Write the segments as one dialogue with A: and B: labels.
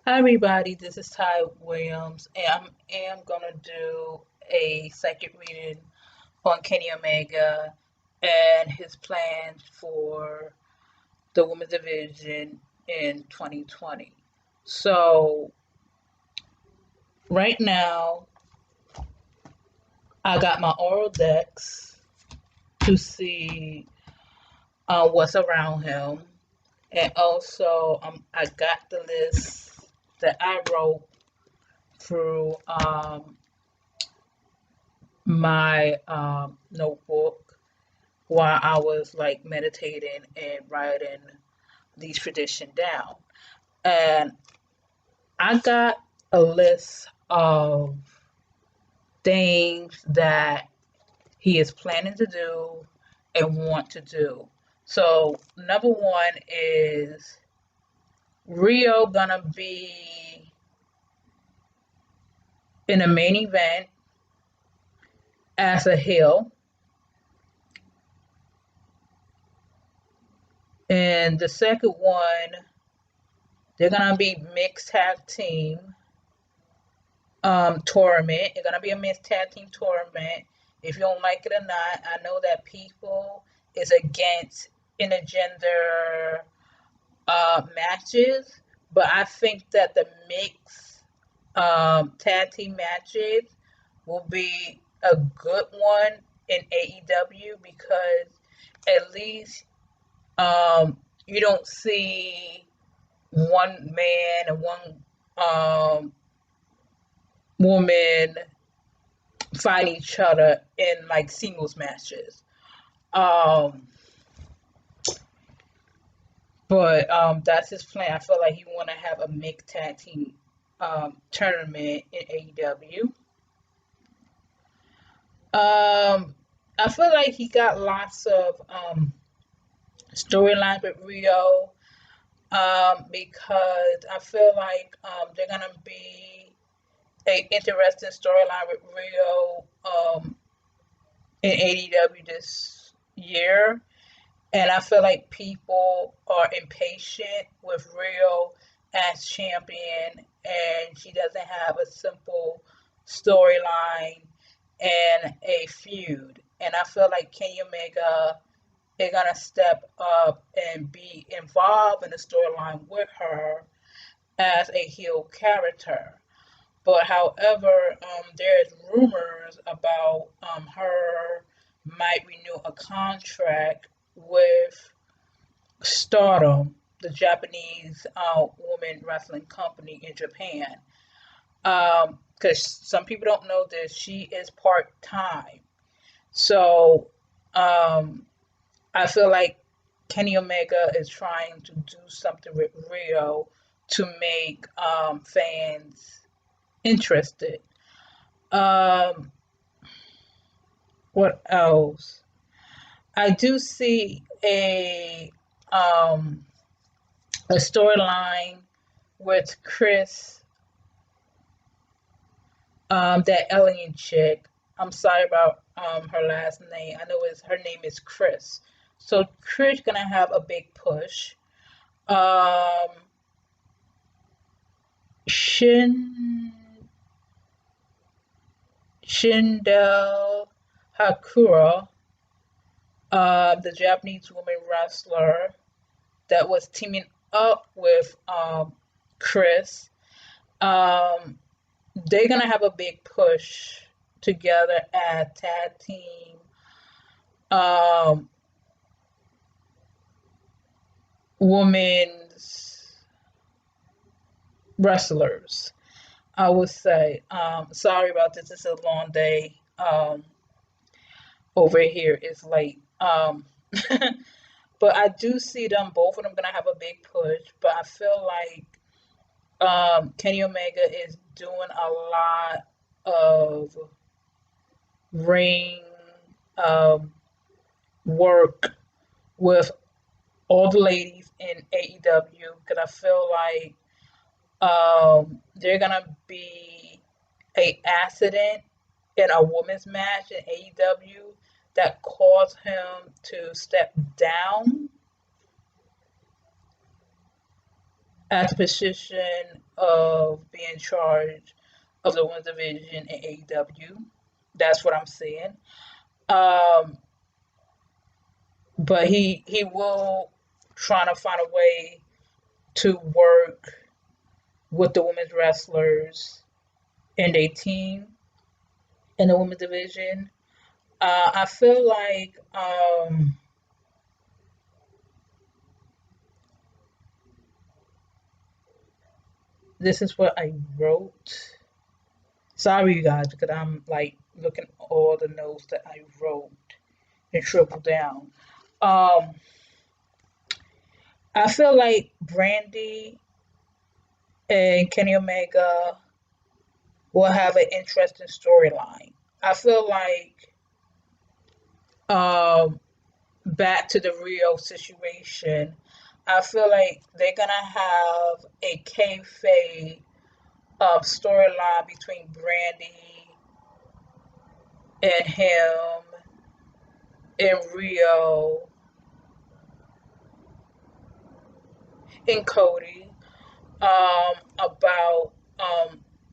A: Hi everybody, this is Ty Williams, and I am gonna do a second reading on Kenny Omega and his plans for the Women's Division in 2020. So right now, I got my oral decks to see what's around him, and also I got the list that I wrote through my notebook while I was like meditating and writing these traditions down. And I got a list of things that he is planning to do and want to do. So number one is Riho gonna be in a main event as a heel. And the second one, they're gonna be mixed tag team tournament. It's gonna be a mixed tag team tournament. If you don't like it or not, I know that people is against intergender matches, but I think that the mixed tag team matches will be a good one in AEW because at least you don't see one man and one woman fight each other in like singles matches. Um, but that's his plan. I feel like he want to have a mixed tag team tournament in AEW. I feel like he got lots of storylines with Rio because I feel like they're gonna be a interesting storyline with Rio in AEW this year. And I feel like people are impatient with Rio as champion, and she doesn't have a simple storyline and a feud. And I feel like Kenny Omega is gonna step up and be involved in the storyline with her as a heel character. But however, there's rumors about her might renew a contract with Stardom, the Japanese woman wrestling company in Japan. Because some people don't know this, she is part time. So I feel like Kenny Omega is trying to do something with Rio to make fans interested. Um, what else? I do see a storyline with Chris, that alien chick. I'm sorry about her last name. I know her name is Chris. So Chris gonna have a big push. Um, Shin Shindel Hakura, the Japanese woman wrestler that was teaming up with Chris. Um, they're gonna have a big push together as tag team um, women's wrestlers. I would say. Sorry about this. It's a long day. Over here it's late. But I do see them both of them gonna have a big push. But I feel like Kenny Omega is doing a lot of ring um, work with all the ladies in AEW because I feel like they're gonna be a accident in a women's match in AEW that caused him to step down at the position of being in charge of the women's division in AEW. That's what I'm saying. Um, but he will try to find a way to work with the women's wrestlers and their team in the women's division. I feel like this is what I wrote. Sorry, you guys, because I'm like looking at all the notes that I wrote and triple down. Um, I feel like Brandi and Kenny Omega will have an interesting storyline. I feel like um, back to the Rio situation. I feel like they're gonna have a kayfabe storyline between Brandi and him and Rio and Cody about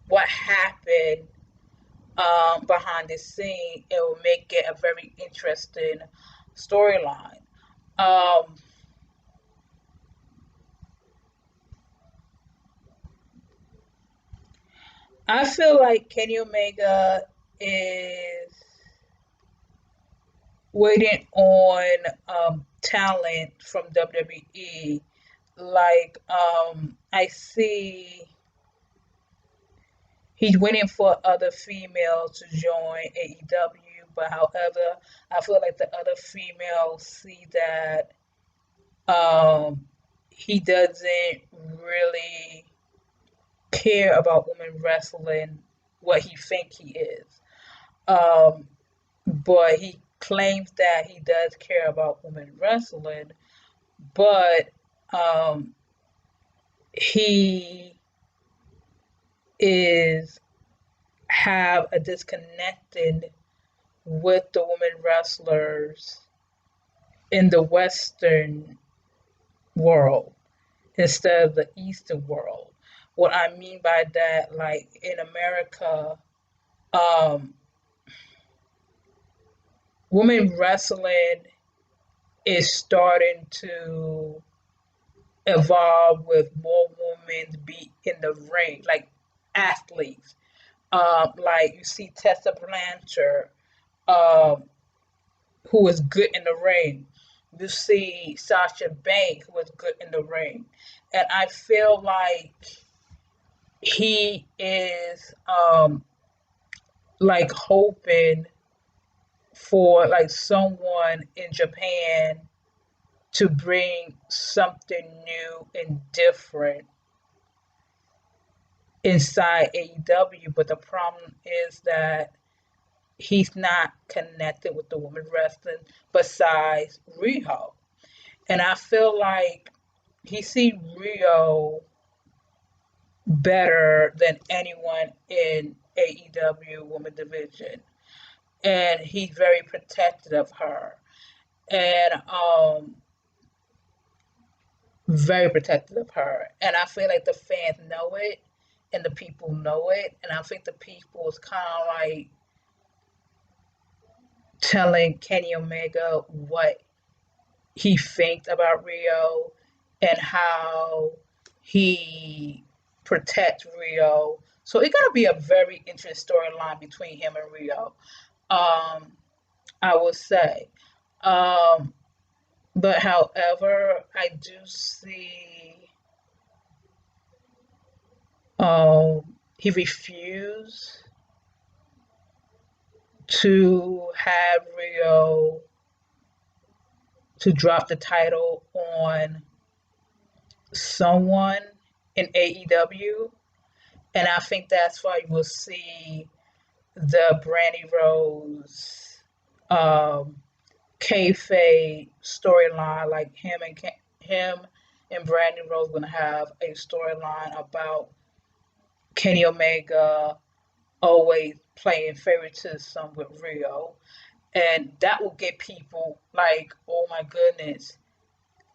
A: what happened behind the scene. It will make it a very interesting storyline. Um, I feel like Kenny Omega is waiting on talent from WWE. Like I see he's waiting for other females to join AEW, but however, I feel like the other females see that um, he doesn't really care about women wrestling what he think he is. Um, but he claims that he does care about women wrestling, but um, he is have a disconnected with the women wrestlers in the Western world instead of the Eastern world. What I mean by that, like in America, um, women wrestling is starting to evolve with more women be in the ring, like athletes. Like you see Tessa Blanchard, um, who is good in the ring. You see Sasha Banks, who is good in the ring. And I feel like he is like hoping for like someone in Japan to bring something new and different inside AEW, but the problem is that he's not connected with the women wrestling besides Riho. And I feel like he see Riho better than anyone in AEW Women Division. And he's very protective of her. And very protective of her. And I feel like the fans know it and the people know it. And I think the people is kind of like telling Kenny Omega what he thinks about Rio and how he protects Rio. So it's gonna be a very interesting storyline between him and Rio. Um, I would say. Um, but however, I do see he refused to have Rio to drop the title on someone in AEW. And I think that's why you will see the Brandi Rose Kayfade storyline, like him and Brandi Rose gonna have a storyline about Kenny Omega always playing favoritism with Rio, and that will get people like, oh my goodness,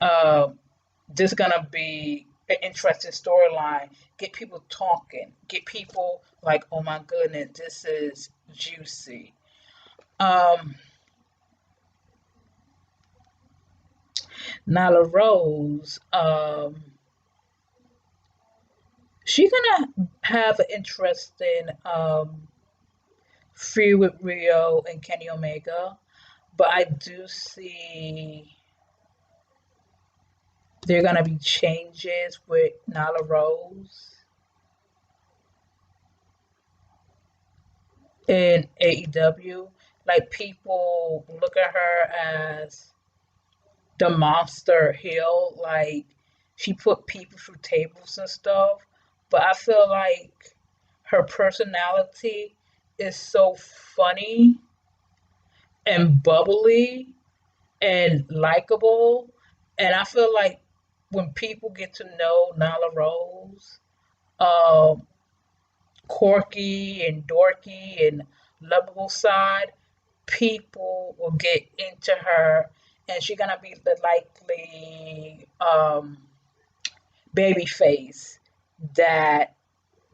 A: um, this is gonna be an interesting storyline, get people talking, get people like, oh my goodness, this is juicy. Um, Nyla Rose, she's gonna have an interesting feud with Riho and Kenny Omega, but I do see there are gonna be changes with Nyla Rose in AEW. Like people look at her as the monster heel, like she put people through tables and stuff. But I feel like her personality is so funny and bubbly and likable. And I feel like when people get to know Nyla Rose, um, quirky and dorky and lovable side, people will get into her, and she's gonna be the likely baby face that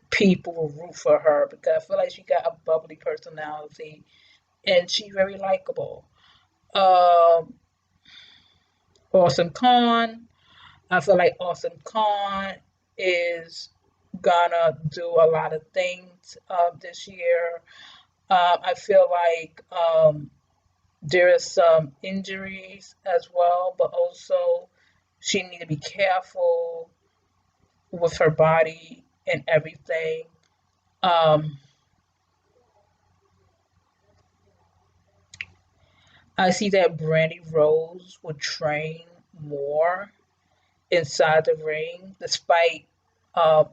A: people will root for her because I feel like she got a bubbly personality and she's very likable. Um, Awesome Khan, I feel like Awesome Khan is gonna do a lot of things this year. I feel like there is some injuries as well, but also she need to be careful with her body and everything. Um, I see that Brandi Rose would train more inside the ring, despite uh,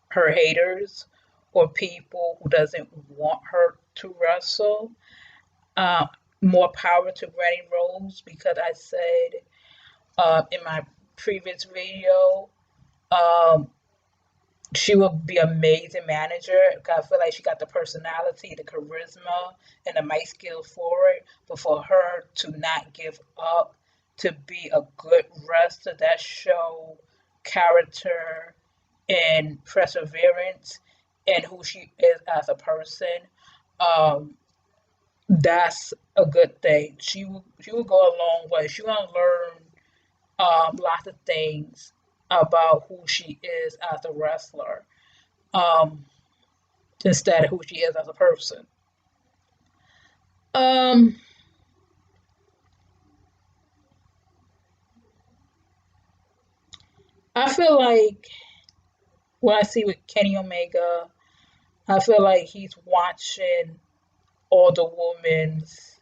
A: her haters or people who doesn't want her to wrestle. Uh, More power to Brandi Rose because I said in my previous video, um, she will be an amazing manager. I feel like she got the personality, the charisma, and the mic skills for it. But for her to not give up, to be a good wrestler, that show character and perseverance and who she is as a person. Um, that's a good thing. She will go a long way. She gonna learn lots of things about who she is as a wrestler, um, instead of who she is as a person. Um, I feel like what I see with Kenny Omega, I feel like he's watching all the women's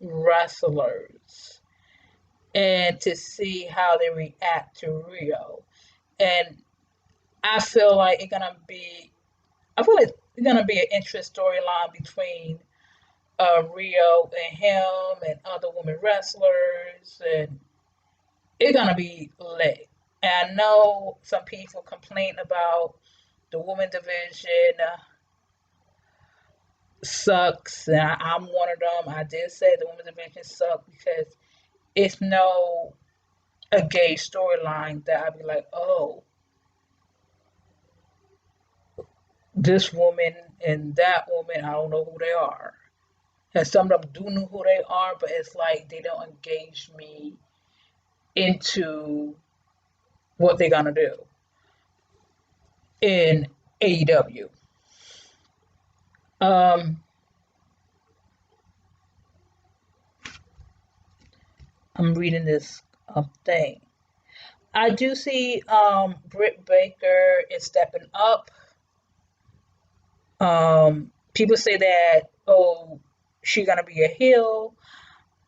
A: wrestlers and to see how they react to Rio. And I feel like I feel like it's gonna be an interesting storyline between Rio and him and other women wrestlers, and it's gonna be lit. And I know some people complain about the women division sucks, and I'm one of them. I did say the women division sucks because it's no a gay storyline that I'd be like, oh, this woman and that woman, I don't know who they are. And some of them do know who they are, but it's like they don't engage me into what they're gonna do in AEW. Um, I'm reading this thing. I do see Britt Baker is stepping up. People say that, oh, she's gonna be a heel.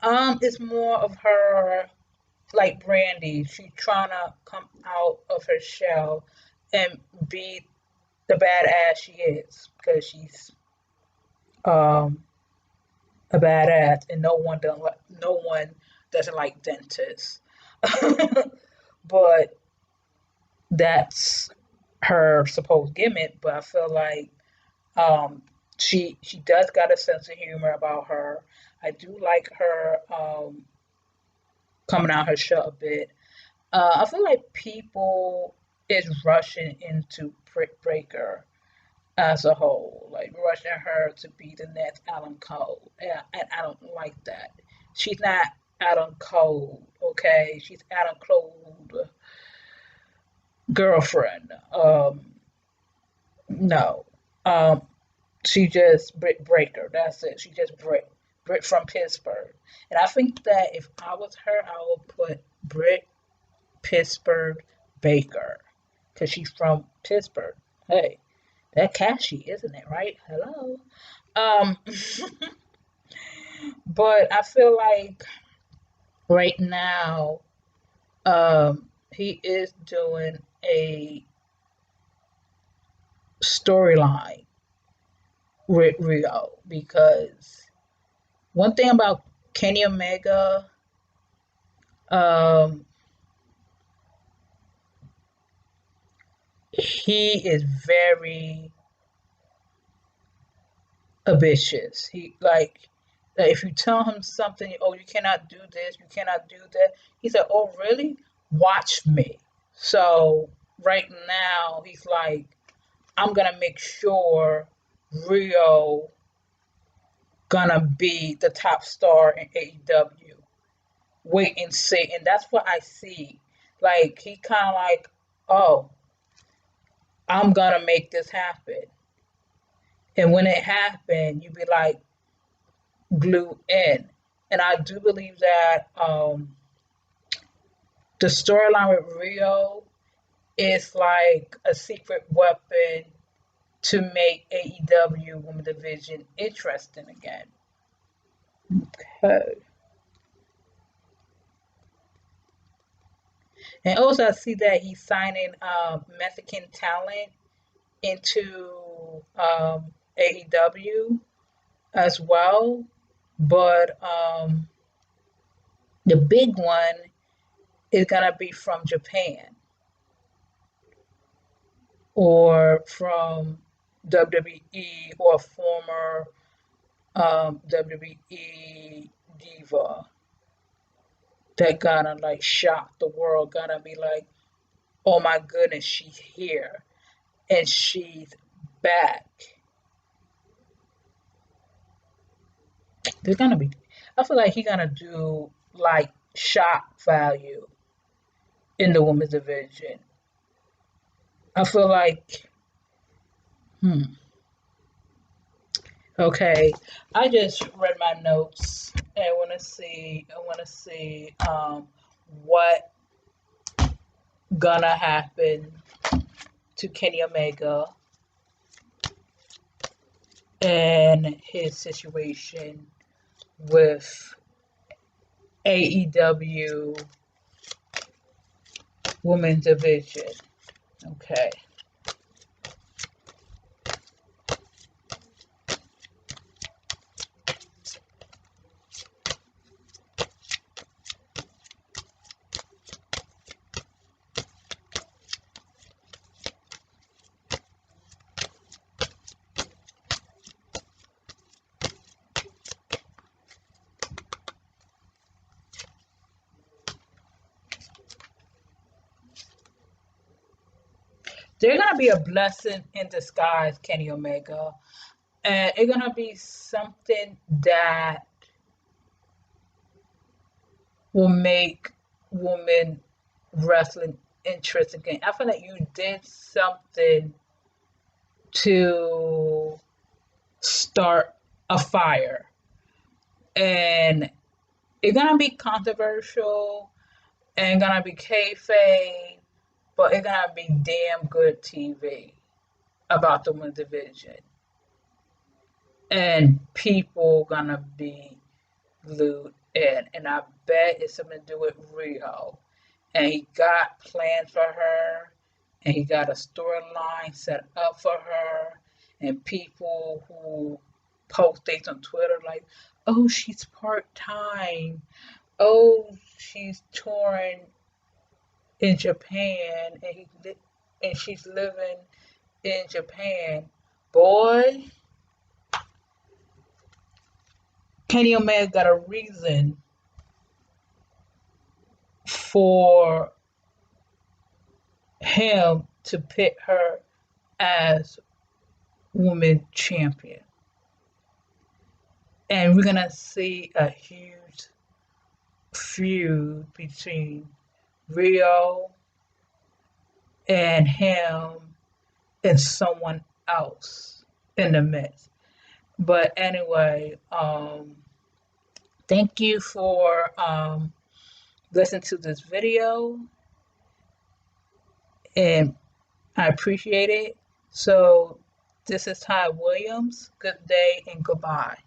A: It's more of her like Brandi. She's trying to come out of her shell and be the badass she is because she's um a badass, and no one doesn't like dentists. But that's her supposed gimmick. But I feel like um, she does got a sense of humor about her. I do like her coming out her shell a bit. I feel like people. is rushing into Britt Baker as a whole, like rushing her to be the next Adam Cole. And I don't like that. She's not Adam Cole, okay? She's Adam Cole girlfriend. No. Um, she just Britt Baker. That's it. She just Britt. Britt from Pittsburgh. And I think that if I was her, I would put Britt Pittsburgh Baker because she's from Pittsburgh. Hey, that catchy, isn't it? Right? Hello. Um, but I feel like right now, he is doing a storyline with Riho because one thing about Kenny Omega, um, he is very ambitious. He like if you tell him something, oh, you cannot do this, you cannot do that. He said, oh, really? Watch me. So right now, he's like, I'm gonna make sure Rio gonna be the top star in AEW. Wait and see, and that's what I see. Like he kind of like, oh, I'm gonna make this happen, and when it happened, you be like glued in. And I do believe that the storyline with Rio is like a secret weapon to make AEW Women Division interesting again. Okay. And also, I see that he's signing Mexican talent into AEW as well. But the big one is going to be from Japan or from WWE or former WWE diva that gonna like shock the world, gonna be like, oh my goodness, she's here and she's back. They're gonna be, I feel like he's gonna do like shock value in the women's division. I feel like, okay, I just read my notes and I want to see what gonna happen to Kenny Omega and his situation with AEW Women's Division. Okay. They're gonna be a blessing in disguise, Kenny Omega, and it's gonna be something that will make women wrestling interesting again. I feel like you did something to start a fire, and it's gonna be controversial and gonna be kayfabe, but it's gonna be damn good TV about the women's division, and people gonna be glued in. And I bet it's something to do with Riho. And he got plans for her, and he got a storyline set up for her. And people who post things on Twitter like, "Oh, she's part time. Oh, she's touring in Japan, and she's living in Japan." Boy, Kenny Omega got a reason for him to pick her as woman champion. And we're going to see a huge feud between Riho and him and someone else in the mix. But anyway, thank you for listening to this video, and I appreciate it. So this is Ty Williams. Good day and goodbye.